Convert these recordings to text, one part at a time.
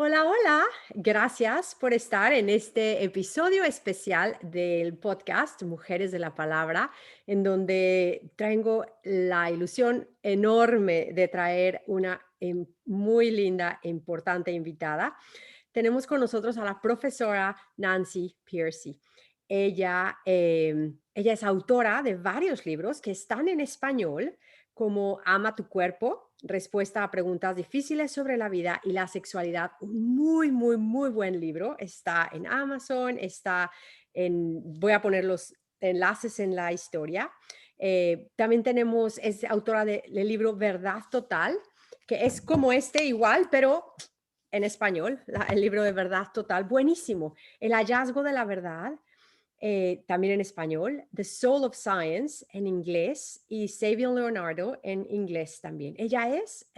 Hola, hola. Gracias por estar en este episodio especial del podcast Mujeres de la Palabra, en donde tengo la ilusión enorme de traer una muy linda e importante invitada. Tenemos con nosotros a la profesora Nancy Pearcey. Ella es autora de varios libros que están en español, como Ama tu cuerpo, Respuesta a preguntas difíciles sobre la vida y la sexualidad. Un muy, muy, muy buen libro. Está en Amazon, voy a poner los enlaces en la historia. También es autora del libro Verdad Total, que es como este igual, pero en español, el libro de Verdad Total, buenísimo. El hallazgo de la verdad, también en español, The Soul of Science en inglés y Saving Leonardo en inglés también. Ella es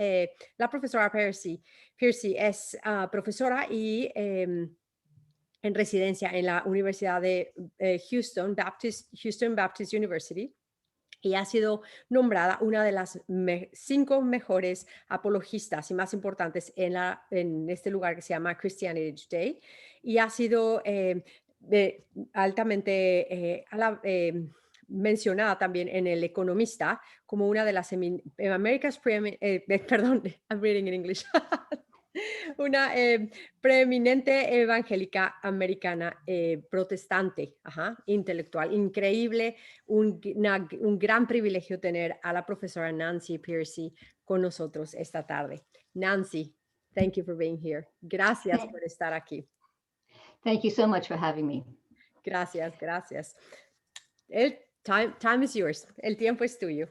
la profesora Pearcey. Pearcey es profesora y en residencia en la Universidad de Houston Baptist University. Y ha sido nombrada una de las 5 mejores apologistas y más importantes en este lugar que se llama Chrsitianity Today. Y ha sido altamente mencionada también en El Economista como una de las America's perdón, I'm reading in English. Una preeminente evangélica americana protestante, intelectual, increíble, un gran privilegio tener a la profesora Nancy Pearcey con nosotros esta tarde. Nancy, thank you for being here. Gracias por estar aquí. Thank you so much for having me. Gracias, gracias. Time is yours. El tiempo es tuyo.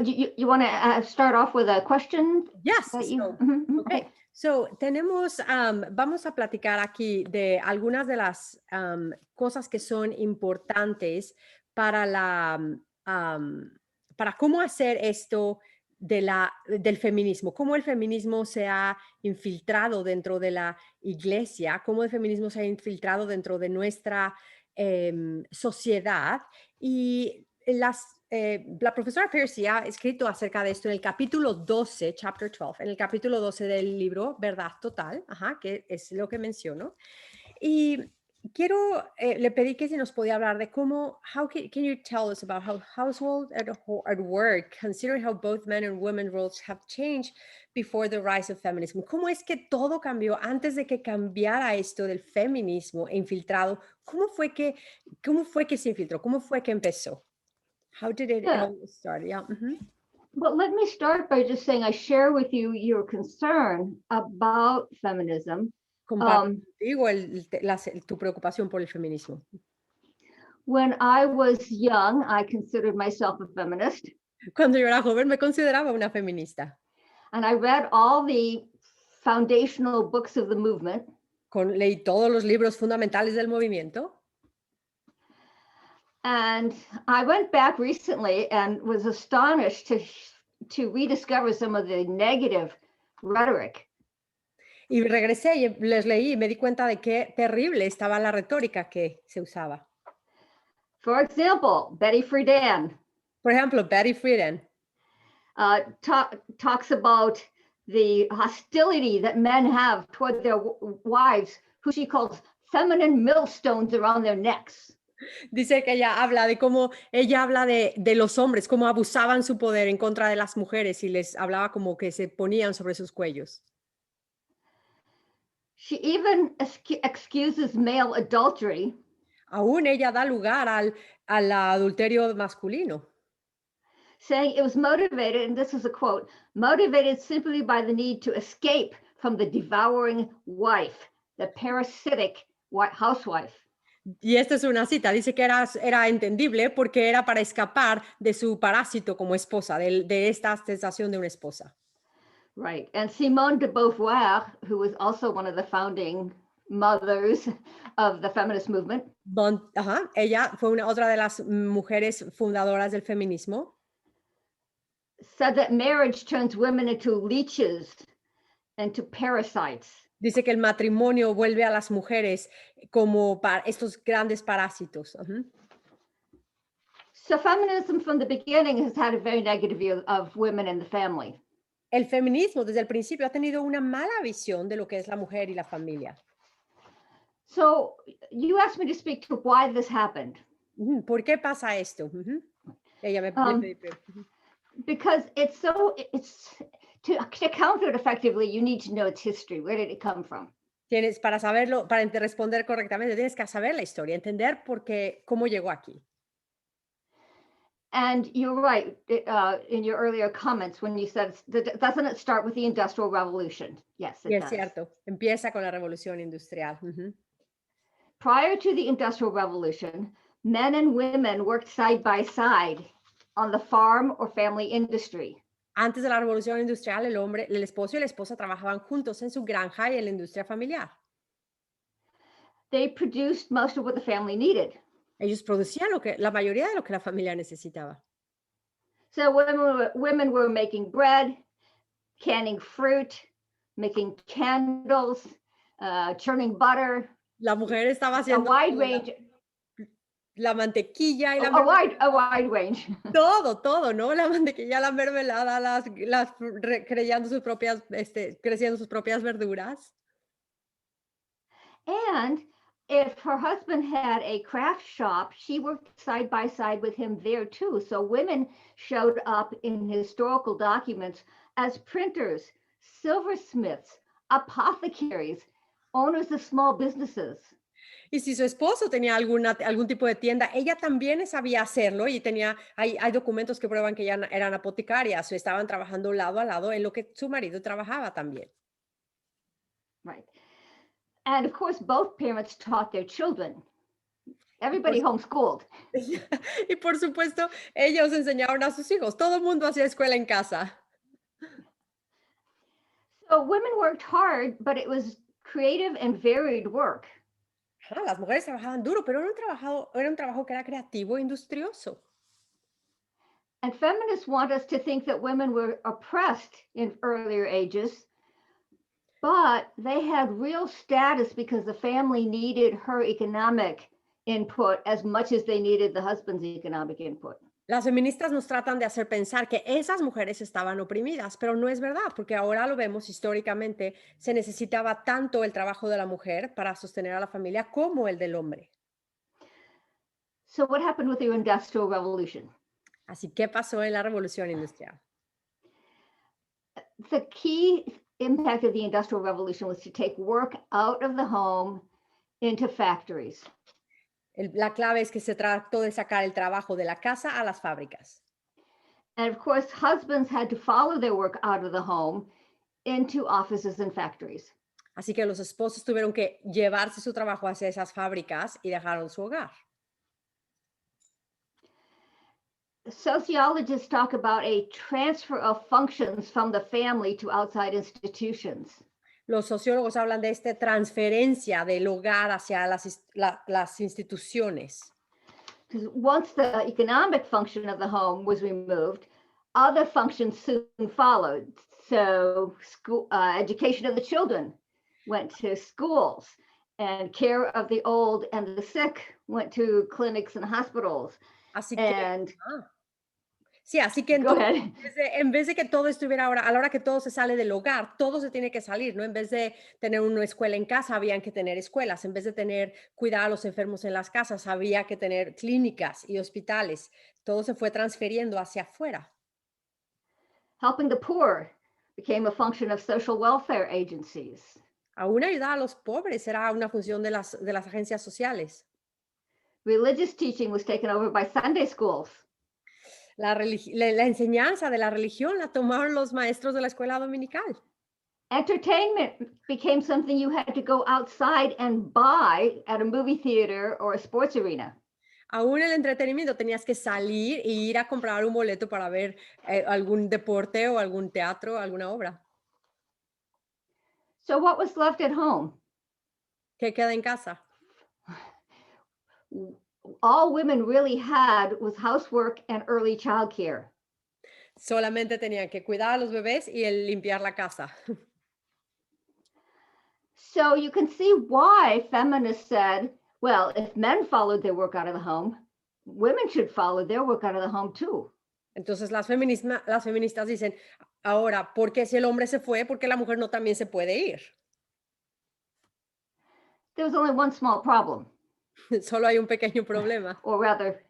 You want to start off with a question? Yes. Okay. So, vamos a platicar aquí de algunas de las cosas que son importantes para para cómo hacer esto del feminismo, cómo el feminismo se ha infiltrado dentro de la iglesia, cómo el feminismo se ha infiltrado dentro de nuestra sociedad y la profesora Pearcey ha escrito acerca de esto en el capítulo 12, chapter 12, en el capítulo 12 del libro Verdad Total, que es lo que menciono. Y le pedí que si nos podía hablar de can you tell us about how household at work, considering how both men and women roles have changed before the rise of feminism? ¿Cómo es que todo cambió antes de que cambiara esto del feminismo infiltrado? ¿Cómo fue que se infiltró? ¿Cómo fue que empezó? How did it all start? Yeah. Well, let me start by just saying I share with you your concern about feminism. Comparto contigo tu preocupación por el feminismo. When I was young, I considered myself a feminist. Cuando yo era joven me consideraba una feminista. And I read all the foundational books of the movement. Leí todos los libros fundamentales del movimiento. And I went back recently and was astonished to rediscover some of the negative rhetoric. Y regresé y les leí y me di cuenta de qué terrible estaba la retórica que se usaba. For example, Betty Friedan. Por ejemplo, Betty Friedan. Talks about the hostility that men have toward their wives, who she calls feminine millstones around their necks. Dice que ella habla de los hombres, cómo abusaban su poder en contra de las mujeres y les hablaba como que se ponían sobre sus cuellos. She even excuses male adultery. Aún ella da lugar al adulterio masculino. Saying it was motivated, and this is a quote, motivated simply by the need to escape from the devouring wife, the parasitic housewife. Y esta es una cita, dice que era entendible porque era para escapar de su parásito como esposa, de esta sensación de una esposa. Right, and Simone de Beauvoir, who was also one of the founding mothers of the feminist movement. Ella fue otra de las mujeres fundadoras del feminismo. Said that marriage turns women into leeches, into parasites. Dice que el matrimonio vuelve a las mujeres como estos grandes parásitos. So feminism from the beginning has had a very negative view of women and the family. El feminismo desde el principio ha tenido una mala visión de lo que es la mujer y la familia. So you asked me to speak to why this happened. ¿Por qué pasa esto? Ella le pedí, Because it's to counter it effectively, you need to know its history. Where did it come from? Tienes, para saberlo, para responder correctamente, tienes que saber la historia, entender cómo llegó aquí. And you're right in your earlier comments when you said, doesn't it start with the Industrial Revolution? Yes, Y it es does. cierto, empieza con la revolución industrial. Prior to the Industrial Revolution, men and women worked side by side on the farm or family industry. Antes de la revolución industrial, el esposo y la esposa trabajaban juntos en su granja y en la industria familiar. They produced most of what the family needed. Ellos producían la mayoría de lo que la familia necesitaba. So women were making bread, canning fruit, making candles, churning butter. La mujer estaba A haciendo wide range. la mantequilla y la A wide range. todo, ¿no? La mantequilla, la mermelada, creciendo sus propias verduras. And if her husband had a craft shop, she worked side by side with him there too. So women showed up in historical documents as printers, silversmiths, apothecaries, owners of small businesses. Y si su esposo tenía algún tipo de tienda, ella también sabía hacerlo y hay documentos que prueban que eran apotecarias o estaban trabajando lado a lado en lo que su marido trabajaba también. Right. And of course, both parents taught their children. Everybody homeschooled. Y por supuesto, ellos enseñaron a sus hijos. Todo el mundo hacía escuela en casa. So women worked hard, but it was creative and varied work. Las mujeres trabajaban duro, pero era un trabajo que era creativo e industrioso. And feminists want us to think that women were oppressed in earlier ages, but they had real status because the family needed her economic input as much as they needed the husband's economic input. Las feministas nos tratan de hacer pensar que esas mujeres estaban oprimidas, pero no es verdad, porque ahora lo vemos históricamente, se necesitaba tanto el trabajo de la mujer para sostener a la familia como el del hombre. So what happened with the Industrial Revolution? Así que pasó en la revolución industrial. The key impact of the Industrial Revolution was to take work out of the home into factories. La clave es que se trató de sacar el trabajo de la casa a las fábricas. And of course, husbands had to follow their work out of the home into offices and factories. Así que los esposos tuvieron que llevarse su trabajo hacia esas fábricas y dejaron su hogar. Sociologists talk about a transfer of functions from the family to outside institutions. Los sociólogos hablan de esta transferencia del hogar hacia las instituciones. Because once the economic function of the home was removed, other functions soon followed. So school, education of the children went to schools, and care of the old and the sick went to clinics and hospitals. Así que, así que en vez de que todo estuviera ahora, a la hora que todo se sale del hogar, todo se tiene que salir, ¿no? En vez de tener una escuela en casa, habían que tener escuelas. En vez de cuidar a los enfermos en las casas, había que tener clínicas y hospitales. Todo se fue transfiriendo hacia afuera. Helping the poor became a function of social welfare agencies. Aún ayudar a los pobres era una función de las agencias sociales. Religious teaching was taken over by Sunday schools. La enseñanza de la religión la tomaron los maestros de la escuela dominical. Entertainment became something you had to go outside and buy at a movie theater or a sports arena. Aún el entretenimiento tenías que salir e ir a comprar un boleto para ver algún deporte o algún teatro, alguna obra. So what was left at home? ¿Qué queda en casa? All women really had was housework and early childcare. Solamente tenían que cuidar a los bebés y el limpiar la casa. So you can see why feminists said, well, if men followed their work out of the home, women should follow their work out of the home too. Entonces las feministas dicen, ahora, ¿por qué si el hombre se fue, por qué la mujer no también se puede ir? There was only one small problem, Solo hay un pequeño problema, or rather,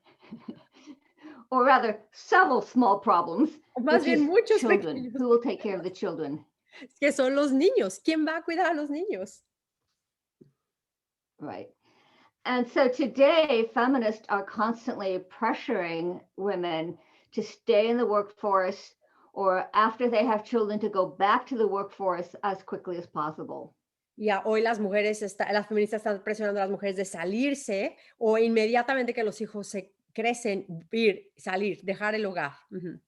or rather, several small problems, o más which bien is muchos children. pequeños Who will take care of the children? que son los niños. ¿Quién va a cuidar a los niños? Right. And so today, feminists are constantly pressuring women to stay in the workforce or after they have children to go back to the workforce as quickly as possible. Hoy las feministas están presionando a las mujeres de salirse o inmediatamente que los hijos se crecen, salir, dejar el hogar. Ujú.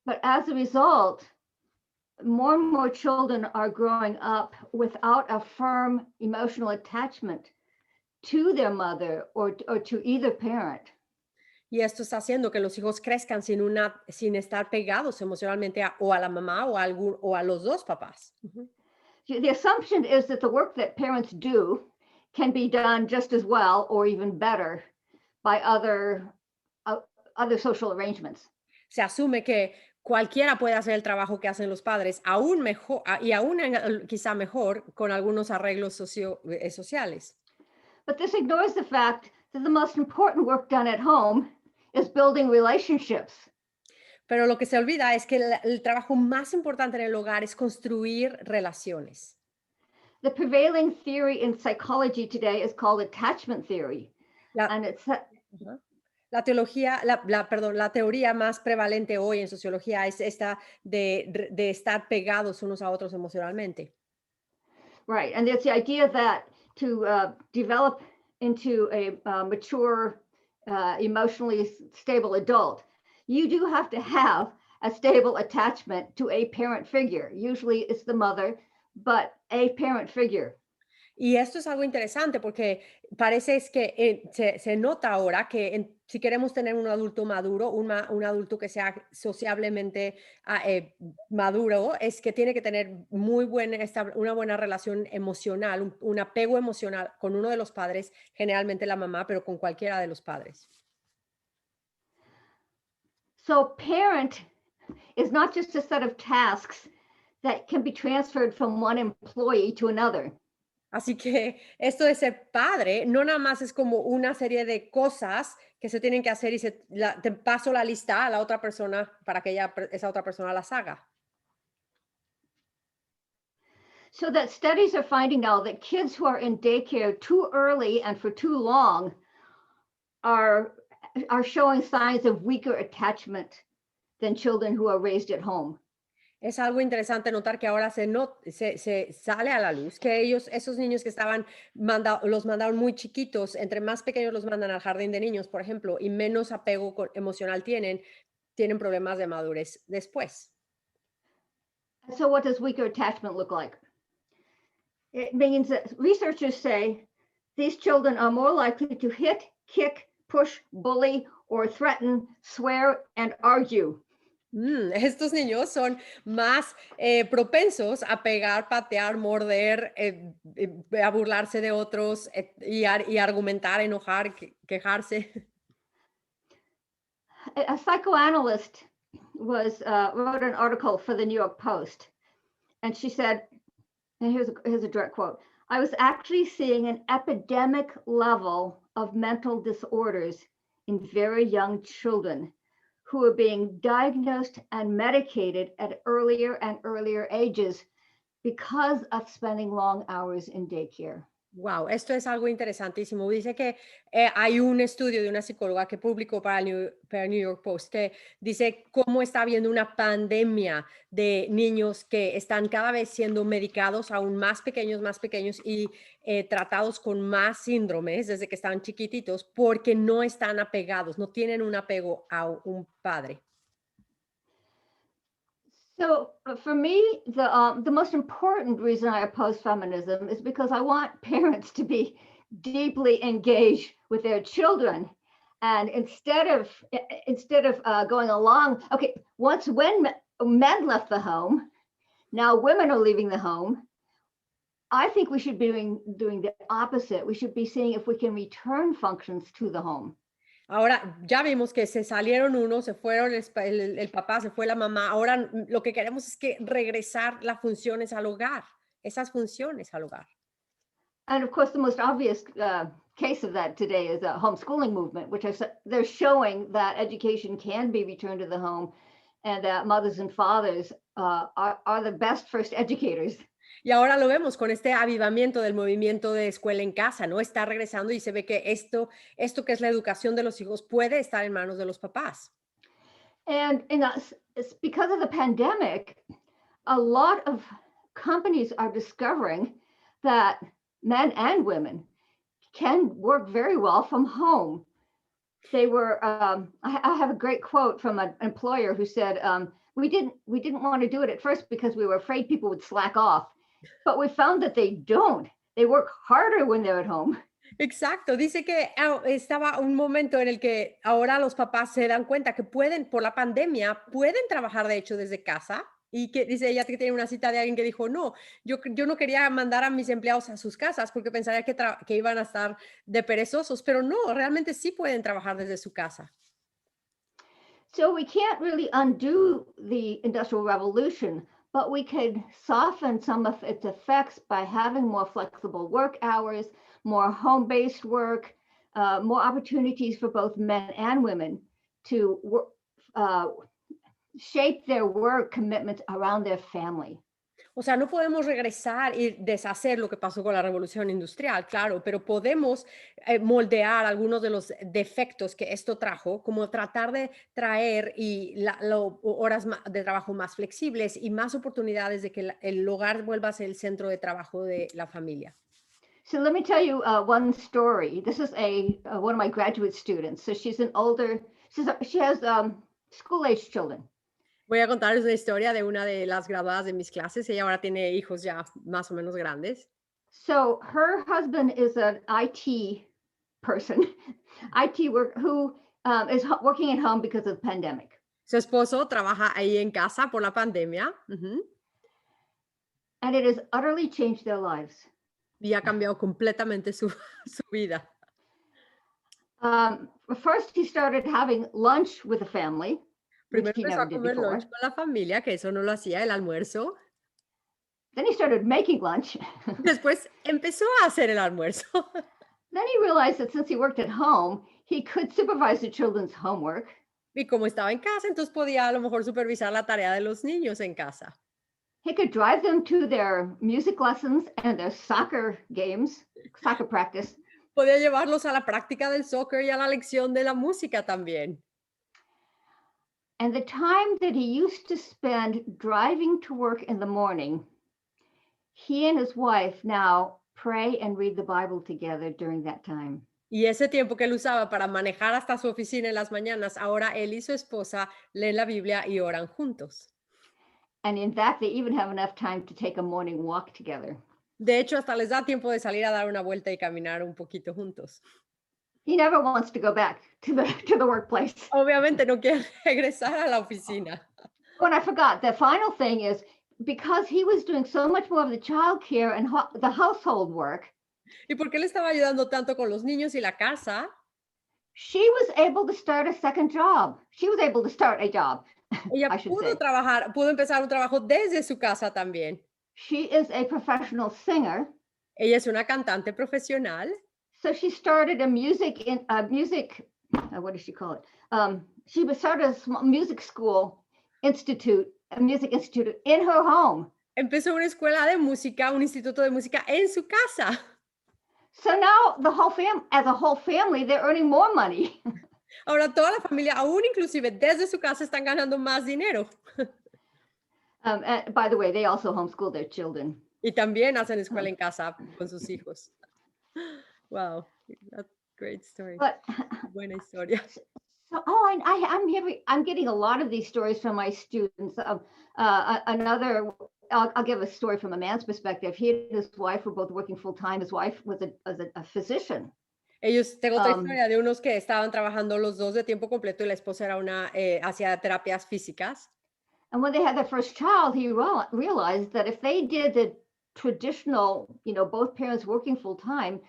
But as a result, more and more children are growing up without a firm emotional attachment to their mother or to either parent. Y esto está haciendo que los hijos crezcan sin estar pegados emocionalmente o a la mamá o a los dos papás. Ujú. The assumption is that the work that parents do can be done just as well or even better by other social arrangements. Se asume que cualquiera puede hacer el trabajo que hacen los padres, aún mejor, y aún quizá mejor con algunos arreglos sociales. But this ignores the fact that the most important work done at home is building relationships. Pero lo que se olvida es que el trabajo más importante en el hogar es construir relaciones. The prevailing theory in psychology today is called attachment theory. La, And it's Ajá. La teoría más prevalente hoy en sociología es esta de estar pegados unos a otros emocionalmente. right. And it's the idea that to develop into a mature, emotionally stable adult, you do have to have a stable attachment to a parent figure. Usually it's the mother, but a parent figure. Y esto es algo interesante porque parece es que se nota ahora que si queremos tener un adulto maduro, un adulto que sea sociablemente maduro, es que tiene que tener una buena relación emocional, un apego emocional con uno de los padres, generalmente la mamá, pero con cualquiera de los padres. So, parent is not just a set of tasks that can be transferred from one employee to another. Así que esto de ser padre no nada más es como una serie de cosas que se tienen que hacer y te paso la lista a la otra persona para que esa otra persona las haga. So that studies are finding now that kids who are in daycare too early and for too long are showing signs of weaker attachment than children who are raised at home. Es algo interesante notar que ahora se sale a la luz que esos niños que los mandaron muy chiquitos, entre más pequeños los mandan al jardín de niños, por ejemplo, y menos apego emocional tienen problemas de madurez después. So what does weaker attachment look like? It means that researchers say these children are more likely to hit, kick, push, bully, or threaten, swear, and argue. Estos niños son más propensos a pegar, patear, morder, a burlarse de otros y argumentar, enojar, quejarse. A psychoanalyst wrote an article for the New York Post, and she said, and here's a direct quote, "I was actually seeing an epidemic level of mental disorders in very young children who are being diagnosed and medicated at earlier and earlier ages because of spending long hours in daycare." Wow, esto es algo interesantísimo. Dice que hay un estudio de una psicóloga que publicó para el New York Post que dice cómo está habiendo una pandemia de niños que están cada vez siendo medicados aún más pequeños y tratados con más síndromes desde que están chiquititos porque no están apegados, no tienen un apego a un padre. So for me, the most important reason I oppose feminism is because I want parents to be deeply engaged with their children, and instead of going along, okay, when men left the home, now women are leaving the home. I think we should be doing the opposite. We should be seeing if we can return functions to the home. Ahora ya vimos que se salieron unos, se fueron el papá, se fue la mamá. Ahora lo que queremos es que regresar las funciones al hogar, esas funciones al hogar. And of course, the most obvious case of that today is a homeschooling movement, which they're showing that education can be returned to the home, and that mothers and fathers are the best first educators. Y ahora lo vemos con este avivamiento del movimiento de escuela en casa, ¿no? Está regresando y se ve que esto que es la educación de los hijos puede estar en manos de los papás. And it's because of the pandemic, a lot of companies are discovering that men and women can work very well from home. They were. I have a great quote from an employer who said, "We didn't want to do it at first because we were afraid people would slack off, but we found that they don't. They work harder when they're at home." Exacto, dice que estaba un momento en el que ahora los papás se dan cuenta que pueden, por la pandemia, pueden trabajar de hecho desde casa. Y que dice ella que tiene una cita de alguien que dijo, no, yo no quería mandar a mis empleados a sus casas porque pensaría que iban a estar de perezosos, pero no, realmente sí pueden trabajar desde su casa. So we can't really undo the Industrial Revolution, but we could soften some of its effects by having more flexible work hours, more home-based work, more opportunities for both men and women to shape their work commitments around their family. O sea, no podemos regresar y deshacer lo que pasó con la revolución industrial, claro, pero podemos moldear algunos de los defectos que esto trajo, como tratar de traer horas de trabajo más flexibles y más oportunidades de que el hogar vuelva a ser el centro de trabajo de la familia. So let me tell you one story. This is one of my graduate students. So she's an older, she has school-age children. Voy a contarles una historia de una de las graduadas de mis clases. Ella ahora tiene hijos ya más o menos grandes. So her husband is an IT person, IT work, who is working at home because of the pandemic. Su esposo trabaja ahí en casa por la pandemia. And it has utterly changed their lives. Y ha cambiado completamente su vida. First, he started having lunch with the family. Primero empezó a comer lunch con la familia, que eso no lo hacía, el almuerzo. Then he started making lunch. Después empezó a hacer el almuerzo. Then he realized that since he worked at home, he could supervise the children's homework. Y como estaba en casa, entonces podía a lo mejor supervisar la tarea de los niños en casa. He could drive them to their music lessons and their soccer games, soccer practice. Podía llevarlos a la práctica del soccer y a la lección de la música también. And the time that he used to spend driving to work in the morning, he and his wife now pray and read the Bible together during that time. Y ese tiempo que él usaba para manejar hasta su oficina en las mañanas, ahora él y su esposa leen la Biblia y oran juntos. And in fact, they even have enough time to take a morning walk together. De hecho, hasta les da tiempo de salir a dar una vuelta y caminar un poquito juntos. He never wants to go back to the workplace. Obviamente no quiere regresar a la oficina. Oh, and I forgot, the final thing is, because he was doing so much more of the childcare and the household work. Y porque él estaba ayudando tanto con los niños y la casa, she was able to start a second job. She was able to start a job. Ella pudo empezar un trabajo desde su casa también. She is a professional singer. Ella es una cantante profesional. So she started a music, what does she call it? She started a small music school institute, a music institute in her home. Empezó una escuela de música, un instituto de música en su casa. So now as a whole family, they're earning more money. Ahora toda la familia, aún inclusive desde su casa, están ganando más dinero. And by the way, they also homeschool their children. Y también hacen escuela en casa con sus hijos. Wow, that's a great story. But, buena historia. So, I'm getting a lot of these stories from my students. I'll give a story from a man's perspective. He and his wife were both working full time. His wife was a physician. Tengo otra historia de unos que estaban trabajando los dos de tiempo completo y la esposa era hacía terapias físicas. And when they had their first child, he realized that if they did the traditional, both parents working full time,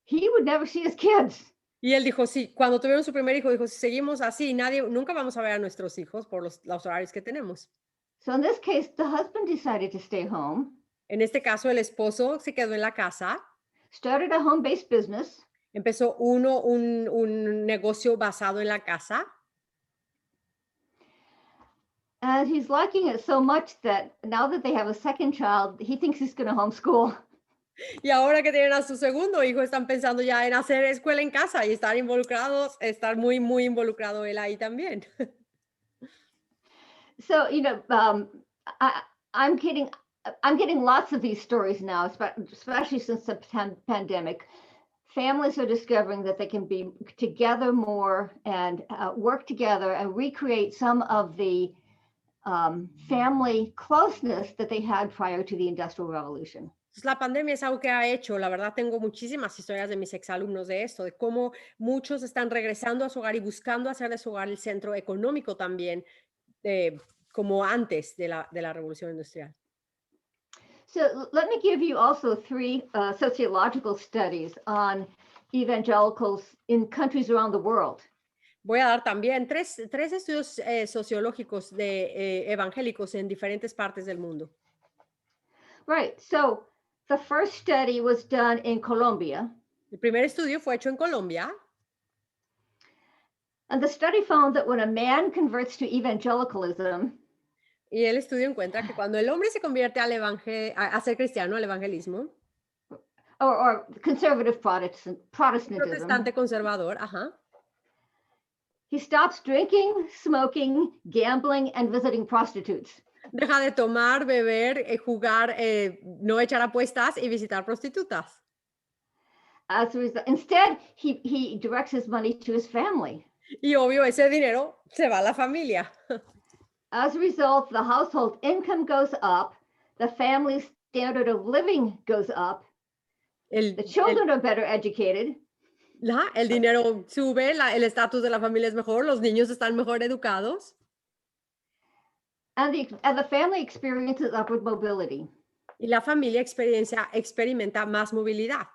he would never see his kids. Y él dijo, sí, cuando tuvieron su primer hijo, dijo, si seguimos así, nunca vamos a ver a nuestros hijos por los horarios que tenemos. So in this case, the husband decided to stay home, En este caso, el esposo se quedó en la casa, started a home-based business, empezó un negocio basado en la casa, and he's liking it so much that now that they have a second child, he thinks he's going to homeschool. y ahora que tienen a su segundo hijo, están pensando ya en hacer escuela en casa y estar involucrados, estar muy, muy involucrado él ahí también. So, I'm getting lots of these stories now, especially since the pandemic. Families are discovering that they can be together more and work together and recreate some of the family closeness that they had prior to the Industrial Revolution. Entonces, la pandemia es algo que ha hecho, la verdad tengo muchísimas historias de mis exalumnos de esto, de cómo muchos están regresando a su hogar y buscando hacer de su hogar el centro económico también, como antes de la revolución industrial. So let me give you also three sociological studies on evangelicals in countries around the world. Voy a dar también tres estudios sociológicos de evangélicos en diferentes partes del mundo. Right. So the first study was done in Colombia. El primer estudio fue hecho en Colombia. And the study found that when a man converts to evangelicalism, y el estudio encuentra que cuando el hombre se convierte a ser cristiano, al evangelismo, or conservative Protestantism, protestante conservador, ajá, he stops drinking, smoking, gambling, and visiting prostitutes. deja de tomar, beber, jugar, no echar apuestas y visitar prostitutas. As a result, instead, he directs his money to his family. Y obvio, ese dinero se va a la familia. As a result, the household income goes up, the family standard of living goes up, the children are better educated. El dinero sube, el estatus de la familia es mejor, los niños están mejor educados. And the family experiences upward mobility. Y la familia experimenta más movilidad.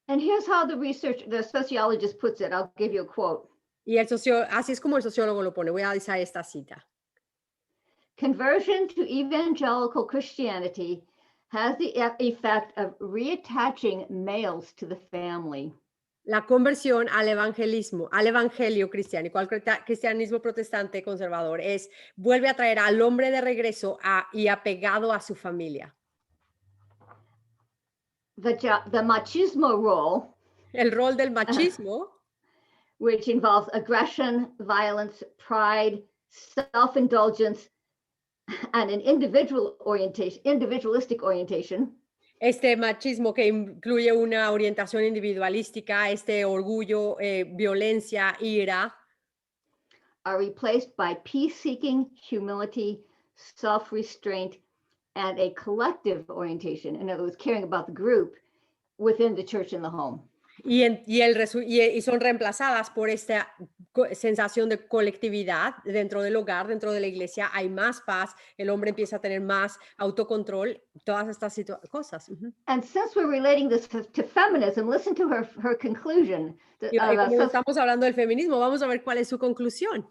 And here's how the sociologist puts it. I'll give you a quote. Y así es como el sociólogo lo pone. Voy a usar esta cita. Conversion to evangelical Christianity has the effect of reattaching males to the family. La conversión al evangelio cristiano, al cristianismo protestante conservador, vuelve a traer al hombre de regreso y apegado a su familia. The machismo role. El rol del machismo. Which involves aggression, violence, pride, self-indulgence, and an individualistic orientation. Este machismo que incluye una orientación individualística, este orgullo, violencia, ira, are replaced by peace-seeking, humility, self-restraint, and a collective orientation. In other words, caring about the group within the church and the home. Y son reemplazadas por esta sensación de colectividad dentro del hogar, dentro de la iglesia. Hay más paz, el hombre empieza a tener más autocontrol, todas estas cosas. And since we're relating this to feminism, listen to her conclusion. Como estamos hablando del feminismo, vamos a ver cuál es su conclusión.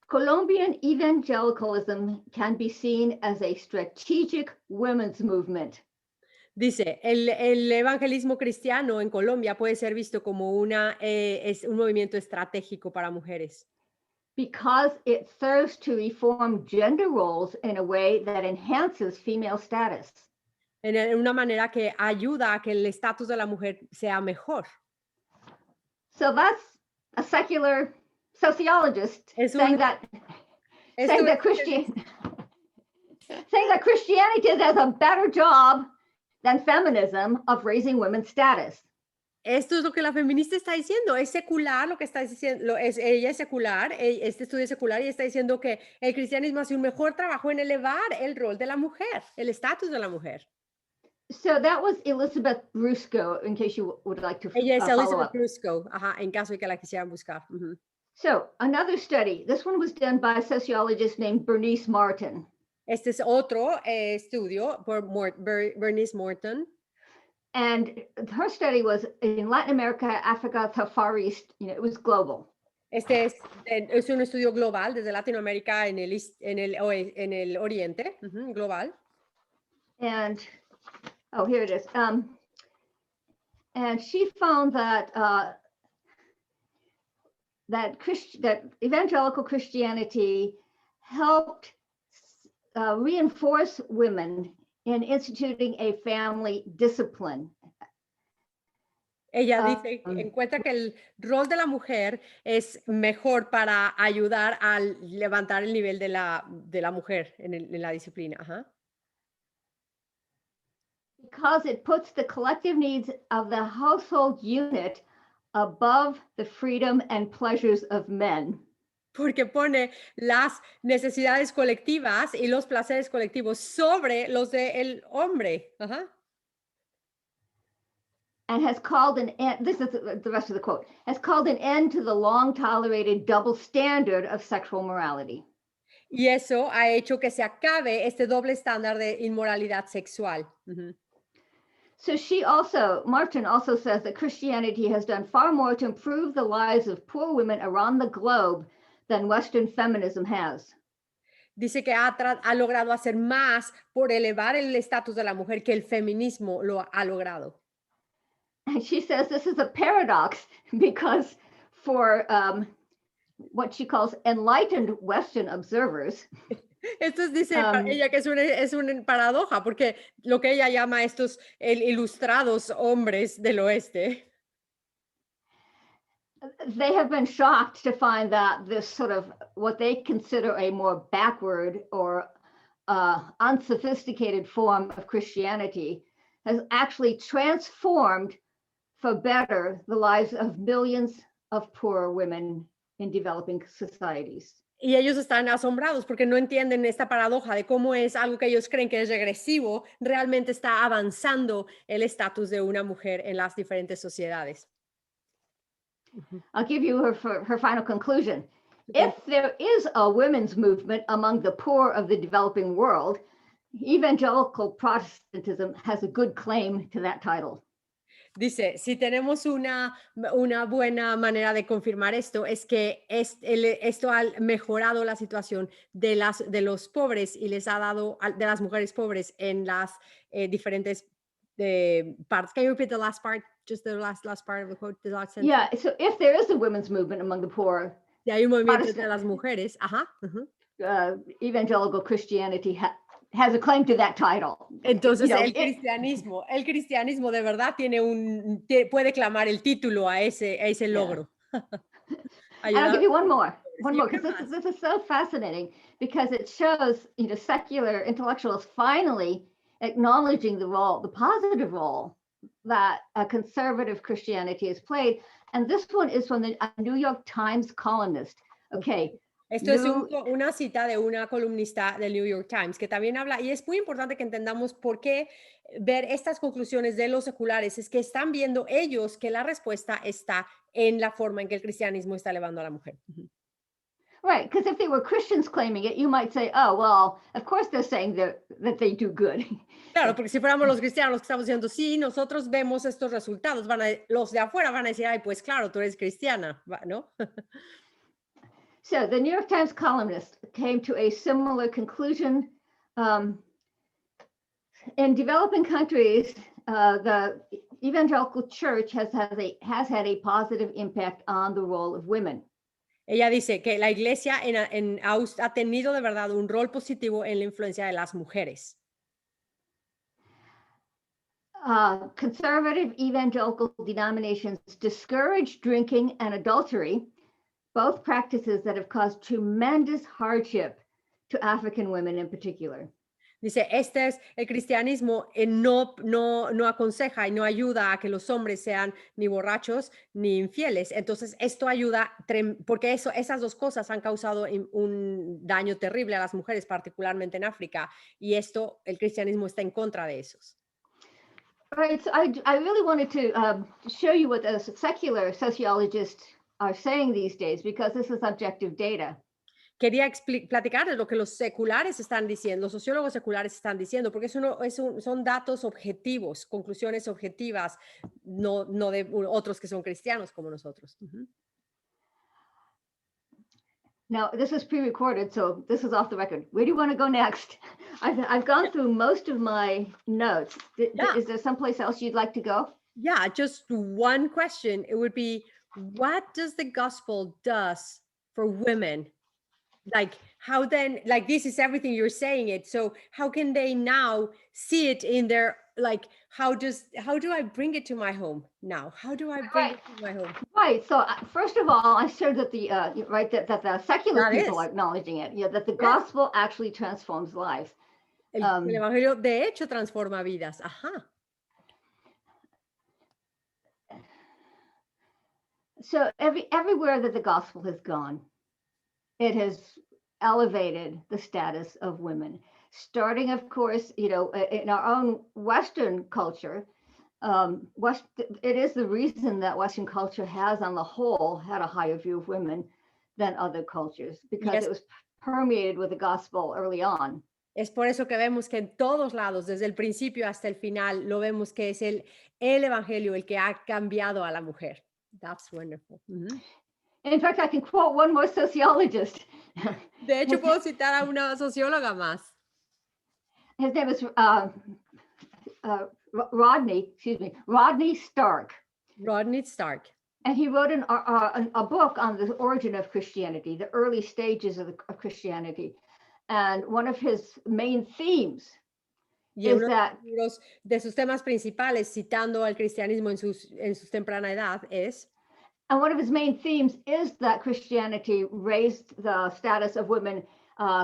Colombian evangelicalism can be seen as a strategic women's movement. Dice, el evangelismo cristiano en Colombia puede ser visto como es un movimiento estratégico para mujeres. Because it serves to reform gender roles in a way that enhances female status. En una manera que ayuda a que el estatus de la mujer sea mejor. So that's a secular sociologist saying that Christianity does a better job than feminism of raising women's status. Esto es lo que la feminista está diciendo, es secular lo que está diciendo, ella es secular, este estudio es secular y está diciendo que el cristianismo hace un mejor trabajo en elevar el rol de la mujer, el estatus de la mujer. So that was Elizabeth Brusco, in case you would like to ella es follow Elizabeth up. Brusco, en caso de que la quisieran buscar. So another study, this one was done by a sociologist named Bernice Martin. Este es otro estudio por Bernice Morton. And her study was in Latin America, Africa, the Far East, it was global. Este es un estudio global desde Latinoamérica en el Oriente, global. And, here it is. And she found that that evangelical Christianity helped reinforce women in instituting a family discipline. Ella dice, encuentra que el rol de la mujer es mejor para ayudar a levantar el nivel de la mujer en la disciplina. Ajá. Because it puts the collective needs of the household unit above the freedom and pleasures of men. Porque pone las necesidades colectivas y los placeres colectivos sobre los del hombre. Ajá. And has called an end, this is the rest of the quote, has called an end to the long tolerated double standard of sexual morality. Y eso ha hecho que se acabe este doble estándar de inmoralidad sexual. So Martin also says that Christianity has done far more to improve the lives of poor women around the globe than Western feminism has. Dice que ha logrado hacer más por elevar el estatus de la mujer que el feminismo lo ha logrado. And she says this is a paradox because for what she calls enlightened Western observers. Esto dice ella que es una paradoja, porque lo que ella llama estos ilustrados hombres del oeste. They have been shocked to find that this sort of what they consider a more backward or unsophisticated form of Christianity has actually transformed for better the lives of millions of poor women in developing societies. Y ellos están asombrados porque no entienden esta paradoja de cómo es algo que ellos creen que es regresivo, realmente está avanzando el estatus de una mujer en las diferentes sociedades. I'll give you her final conclusion. If there is a women's movement among the poor of the developing world, evangelical Protestantism has a good claim to that title. Dice, si tenemos una buena manera de confirmar esto, es que esto ha mejorado la situación de los pobres y les ha dado, de las mujeres pobres en las diferentes partes. Can you repeat the last part? Just the last part of the quote, the last sentence? Yeah, so if there is a women's movement among the poor, si hay un movimiento entre las mujeres, evangelical Christianity has a claim to that title. Entonces, el cristianismo de verdad puede clamar el título a ese logro. And I'll give you one more, because this is so fascinating, because it shows, secular intellectuals finally acknowledging the positive role that a conservative Christianity has played. And this one is from the New York Times columnist. Okay. Esto es una cita de una columnista del New York Times que también habla, y es muy importante que entendamos por qué ver estas conclusiones de los seculares, es que están viendo ellos que la respuesta está en la forma en que el cristianismo está elevando a la mujer. Right, because if they were Christians claiming it, you might say, oh, well, of course they're saying that they do good. Claro, porque si fuéramos los cristianos los que estamos diciendo, sí, nosotros vemos estos resultados, los de afuera van a decir, ay, pues claro, tú eres cristiana, ¿no? So the New York Times columnist came to a similar conclusion. In developing countries, the evangelical church has had a positive impact on the role of women. Ella dice que la iglesia ha tenido de verdad un rol positivo en la influencia de las mujeres. Conservative evangelical denominations discourage drinking and adultery, both practices that have caused tremendous hardship to African women in particular. Dice, el cristianismo no aconseja y no ayuda a que los hombres sean ni borrachos ni infieles. Entonces, esto ayuda, porque esas dos cosas han causado un daño terrible a las mujeres, particularmente en África. Y el cristianismo está en contra de esos. Right, so I really wanted to show you what the secular sociologists are saying these days, because this is objective data. quería platicarles lo que los seculares están diciendo, los sociólogos seculares están diciendo, porque son datos objetivos, conclusiones objetivas, no de otros que son cristianos como nosotros. Now, this is pre-recorded, so this is off the record. Where do you want to go next? I've gone through most of my notes. Is there someplace else you'd like to go? Yeah, just one question. It would be, what does the gospel does for women? Like, how then, like, this is everything you're saying it. So how can they now see it in their, like, how do I bring it to my home now? How do I bring it to my home? Right. So first of all, I showed that that the secular people are acknowledging it. Yeah, that the gospel actually transforms lives. El evangelio de hecho transforma vidas. Ajá. So everywhere that the gospel has gone, it has elevated the status of women. Starting, of course, in our own Western culture. It is the reason that Western culture has, on the whole, had a higher view of women than other cultures, because it was permeated with the gospel early on. Es por eso que vemos que en todos lados, desde el principio hasta el final, lo vemos que es el evangelio el que ha cambiado a la mujer. That's wonderful. In fact, I can quote one more sociologist. De hecho, puedo citar a una socióloga más. His name is Rodney Stark. Rodney Stark. And he wrote a book on the origin of Christianity, the early stages of Christianity. And one of his main themes is that de sus temas principales, citando al cristianismo en sus temprana edad, es. And one of his main themes is that Christianity raised the status of women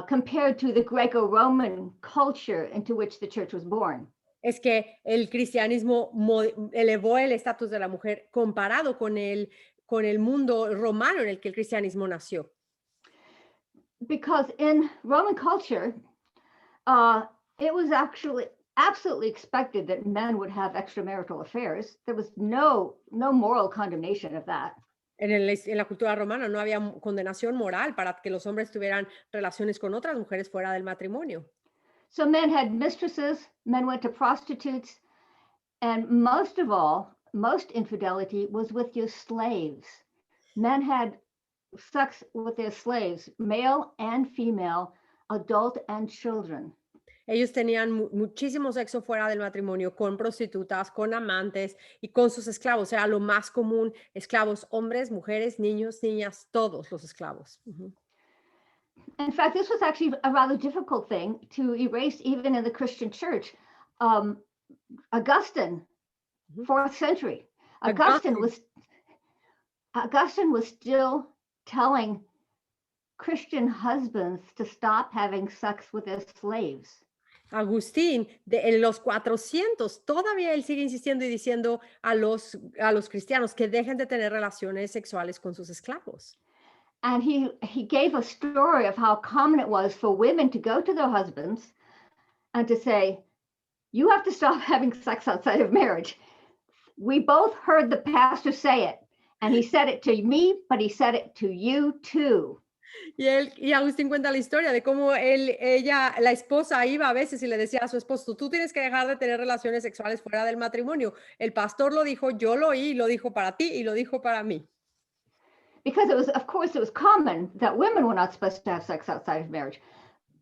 compared to the Greco-Roman culture into which the church was born. Es que el cristianismo elevó el estatus de la mujer comparado con el mundo romano en el que el cristianismo nació. Because in Roman culture, it was actually absolutely expected that men would have extramarital affairs. There was no moral condemnation of that. En la cultura romana no había condenación moral para que los hombres tuvieran relaciones con otras mujeres fuera del matrimonio. So men had mistresses, men went to prostitutes, and most of all, most infidelity was with your slaves. Men had sex with their slaves, male and female, adult and children. Ellos tenían muchísimo sexo fuera del matrimonio, con prostitutas, con amantes y con sus esclavos. O sea, lo más común, esclavos, hombres, mujeres, niños, niñas, todos los esclavos. In fact, this was actually a rather difficult thing to erase even in the Christian church. Augustine, 4th century, Augustine was still telling Christian husbands to stop having sex with their slaves. Agustín, en los 400, todavía él sigue insistiendo y diciendo a los cristianos que dejen de tener relaciones sexuales con sus esclavos. And he gave a story of how common it was for women to go to their husbands and to say, you have to stop having sex outside of marriage. We both heard the pastor say it, and he said it to me, but he said it to you too. Y Agustín cuenta la historia de cómo la esposa iba a veces y le decía a su esposo, tú tienes que dejar de tener relaciones sexuales fuera del matrimonio. El pastor lo dijo, yo lo oí, lo dijo para ti y lo dijo para mí. Because it was common that women were not supposed to have sex outside of marriage.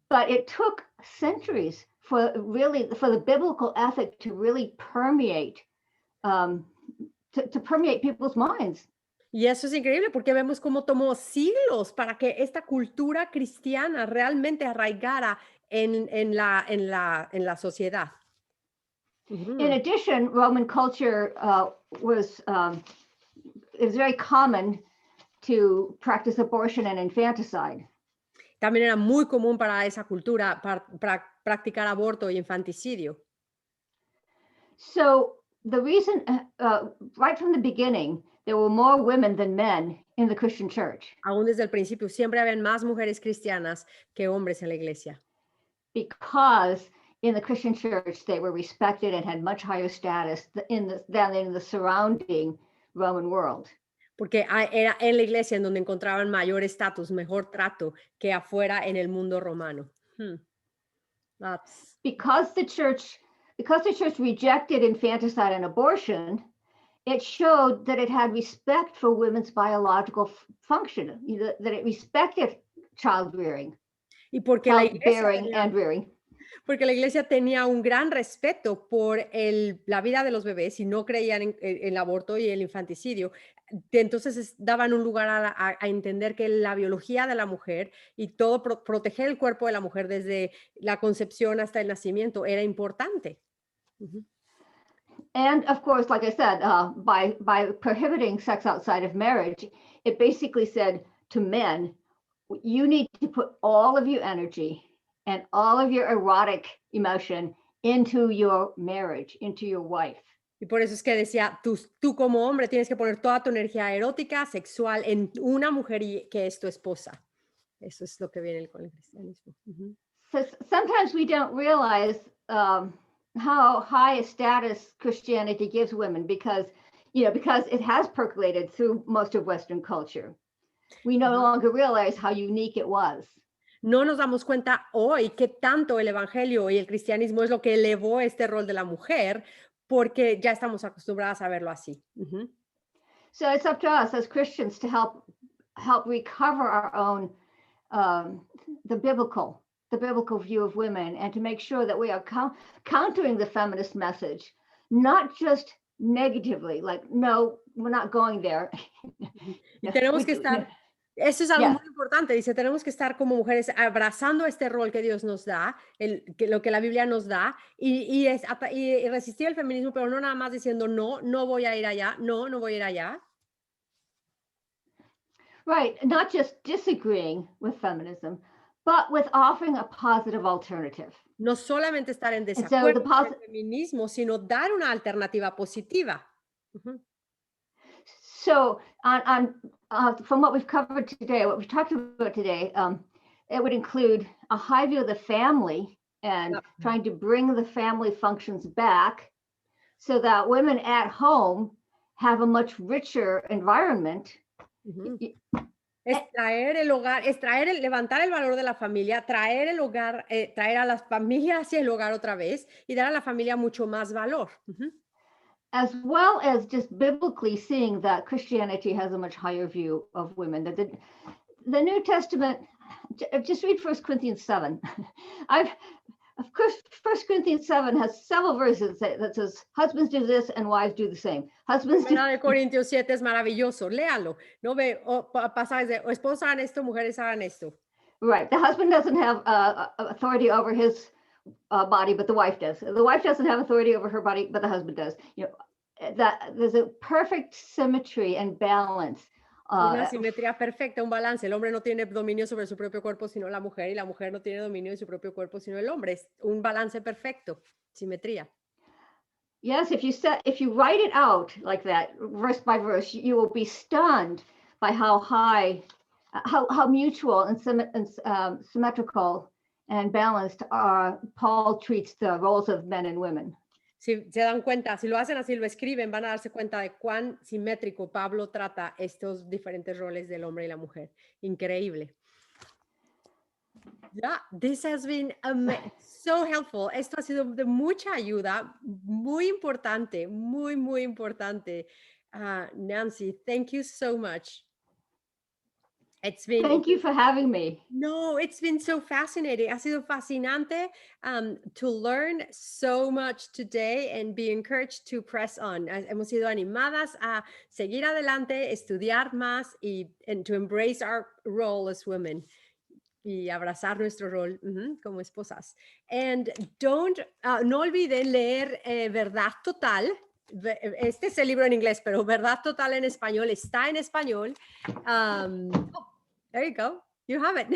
But it took centuries for the biblical ethic to really permeate, to permeate people's minds. Y eso es increíble porque vemos cómo tomó siglos para que esta cultura cristiana realmente arraigara en la sociedad. In addition, Roman culture was very common to practice abortion and infanticide. También era muy común para esa cultura practicar aborto y infanticidio. So the reason, right from the beginning, there were more women than men in the Christian church. Aún desde el principio siempre habían más mujeres cristianas que hombres en la iglesia. Because in the Christian church they were respected and had much higher status than in the surrounding Roman world. Porque era en la iglesia en donde encontraban mayor estatus, mejor trato que afuera en el mundo romano. That's Because the church rejected infanticide and abortion, it showed that it had respect for women's biological function, that it respected child rearing, y porque childbearing and rearing. porque la iglesia tenía un gran respeto por la vida de los bebés y no creían en el aborto y el infanticidio. Entonces daban un lugar a entender que la biología de la mujer y todo proteger el cuerpo de la mujer desde la concepción hasta el nacimiento era importante. Ujú. And of course, like I said, by prohibiting sex outside of marriage, it basically said to men, you need to put all of your energy and all of your erotic emotion into your marriage, into your wife. Y por eso es que decía, tú como hombre tienes que poner toda tu energía erótica, sexual en una mujer que es tu esposa. Eso es lo que viene con el cristianismo. Ujú. So sometimes we don't realize how high a status Christianity gives women because it has percolated through most of Western culture. We no longer realize how unique it was. No nos damos cuenta hoy que tanto el evangelio y el cristianismo es lo que elevó este rol de la mujer, porque ya estamos acostumbradas a verlo así. Ujú. So it's up to us as Christians to help recover our own the biblical view of women, and to make sure that we are countering the feminist message, not just negatively, like, no, we're not going there. Y tenemos que estar, eso es algo Yeah. muy importante, dice, tenemos que estar como mujeres abrazando este rol que Dios nos da, lo que la Biblia nos da, y resistir el feminismo, pero no nada más diciendo, no voy a ir allá, no voy a ir allá. Right, not just disagreeing with feminism, but with offering a positive alternative. No solamente estar en so desacuerdo the con el feminismo, sino dar una alternativa positiva. Ujú. So from what we've covered today, what we've talked about today, it would include a high view of the family and Yep. trying to bring the family functions back so that women at home have a much richer environment. Ujú. Es traer el hogar, es levantar el valor de la familia, traer el hogar, traer a las familias hacia el hogar otra vez y dar a la familia mucho más valor. Ujú. As well as just biblically seeing that Christianity has a much higher view of women. That the New Testament, just read 1 Corinthians 7. Of course, 1 Corinthians 7 has several verses that says husbands do this and wives do the same. Husbands do. Primera de Corintios 7 es maravilloso, léalo. No ve pasajes de esposos hagan esto, mujeres hagan esto. Right. The husband doesn't have authority over his body, but the wife does. The wife doesn't have authority over her body, but the husband does. That there's a perfect symmetry and balance. Una simetría perfecta, un balance. El hombre no tiene dominio sobre su propio cuerpo, sino la mujer, y la mujer no tiene dominio de su propio cuerpo, sino el hombre. Es un balance perfecto, simetría. Yes, if you write it out like that, verse by verse, you will be stunned by how mutual and symmetrical and balanced Paul treats the roles of men and women. Si se dan cuenta, si lo hacen así, lo escriben, van a darse cuenta de cuán simétrico Pablo trata estos diferentes roles del hombre y la mujer. Increíble. Yeah, this has been so helpful. Esto ha sido de mucha ayuda, muy importante, muy importante. Nancy, thank you so much. Thank you for having me. No, it's been so fascinating. Ha sido fascinante to learn so much today and be encouraged to press on. Hemos sido animadas a seguir adelante, estudiar más and to embrace our role as women y abrazar nuestro rol como esposas. And no olviden leer Verdad Total. Este es el libro en inglés, pero Verdad Total en español está en español. There you go. You have it.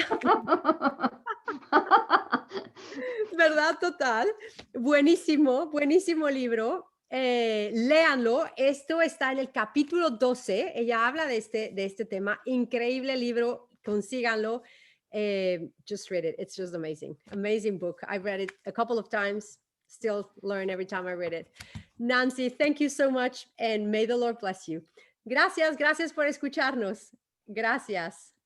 Verdad Total. Buenísimo libro. Léanlo. Esto está en el capítulo 12. Ella habla de este tema. Increíble libro. Consíganlo. Just read it. It's just amazing. Amazing book. I've read it a couple of times. Still learn every time I read it. Nancy, thank you so much. And may the Lord bless you. Gracias, gracias por escucharnos. Gracias.